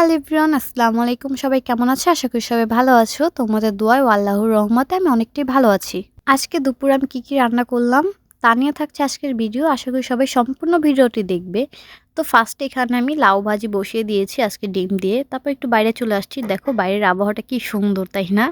Hello everyone, আসসালামু আলাইকুম। সবাই কেমন আছো? আশা করি সবাই ভালো আছো। তোমাদের দোয়ায় ও আল্লাহর রহমতে আমি অনেকটাই ভালো আছি। আজকে দুপুরে আমি কি রান্না করলাম তা নিয়ে থাকছে আজকের ভিডিও। আশা করি সবাই সম্পূর্ণ ভিডিওটি দেখবে। তো ফার্স্টে এখানে আমি লাউ ভাজি বসিয়ে দিয়েছি আজকে ডিম দিয়ে। তারপর একটু বাইরে চলে আসছি। দেখো বাইরের আবহাওয়াটা কি সুন্দর, তাই না?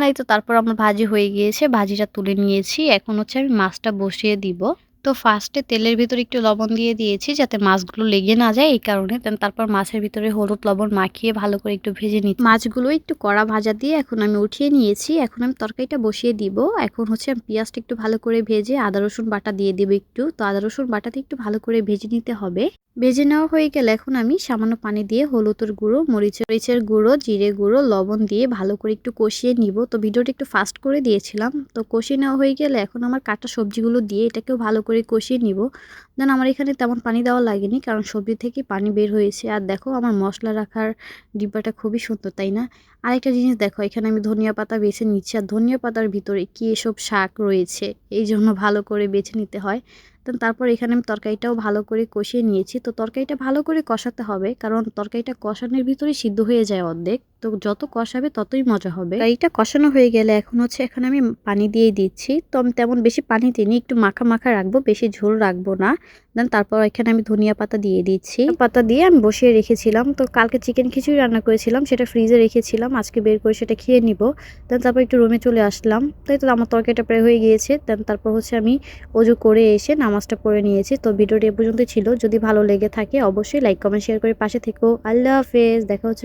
এই তো তারপর আমার ভাজি হয়ে গিয়েছে। ভাজিটা তুলে নিয়েছি। এখন হচ্ছে আমি মাছটা বসিয়ে দিব। তো ফার্স্টে তেলের ভিতরে একটু লবণ দিয়ে দিয়েছি যাতে মাছগুলো লেগে না যায়, এই কারণে। তারপর মাছের ভিতরে হলুদ লবণ মাখিয়ে ভালো করে একটু ভেজে নিচ্ছি। মাছগুলো একটু কড়া ভাজা দিয়ে এখন আমি উঠিয়ে নিয়েছি। এখন আমি তরকারিটা বসিয়ে দিব। এখন হচ্ছে আমি পেঁয়াজটা একটু ভালো করে ভেজে আদা রসুন বাটা দিয়ে দিব একটু। তো আদা রসুন বাটাতে একটু ভালো করে ভেজে নিতে হবে। ভেজে নেওয়া হয়ে গেলে এখন আমি সামান্য পানি দিয়ে হলুদের গুঁড়ো, মরিচের গুঁড়ো, জিরে গুঁড়ো, লবণ দিয়ে ভালো করে একটু কষিয়ে নিব। তো ভিডিওটা একটু ফাস্ট করে দিয়েছিলাম। তো কষিয়ে নেওয়া হয়ে গেলে এখন আমার কাটা সবজিগুলো দিয়ে এটাকেও ভালো করে কষিয়ে নিব। দেন আমার এখানে তেমন পানি দেওয়া লাগেনি, কারণ সবজি থেকে পানি বের হয়েছে। আর দেখো আমার মশলা রাখার ডিব্বাটা খুবই সুন্দর, তাই না? আরেকটা জিনিস দেখো, এখানে আমি ধনিয়া পাতা বেছে নিচ্ছি। আর ধনিয়া পাতার ভিতরে কি এসব শাক রয়েছে, এই জন্য ভালো করে বেছে নিতে হয়। তারপর এখানে আমি তরকারিটাও ভালো করে কষিয়ে নিয়েছি। তো তরকারিটা ভালো করে কষাতে হবে, কারণ তরকারিটা কষানোর ভিতরেই সিদ্ধ হয়ে যায় অর্ধেক। তো যত কষাবে ততই মজা হবে। তরকারিটা কষানো হয়ে গেলে এখন হচ্ছে এখানে আমি পানি দিয়ে দিচ্ছি। তো আমি তেমন বেশি পানি দিইনি, একটু মাখা মাখা রাখবো, বেশি ঝোল রাখবো না। তারপর এখানে আমি ধনিয়া পাতা দিয়ে দিচ্ছি। পাতা দিয়ে আমি বসিয়ে রেখেছিলাম। তো কালকে চিকেন খিচুড়ি রান্না করেছিলাম, সেটা ফ্রিজে রেখেছিলাম, আজকে বের করে সেটা খেয়ে নিব। তারপর একটু রুমে চলে আসলাম। তাই তো আমার তরকারিটা প্রায় হয়ে গিয়েছে। তারপর হচ্ছে আমি অজু করে এসে নামাজটা পড়ে নিয়েছি। তো ভিডিওটি এ পর্যন্ত ছিল। যদি ভালো লেগে থাকে অবশ্যই লাইক কমেন্ট শেয়ার করে পাশে থেকো। আল্লাহ হাফেজ, দেখা হচ্ছে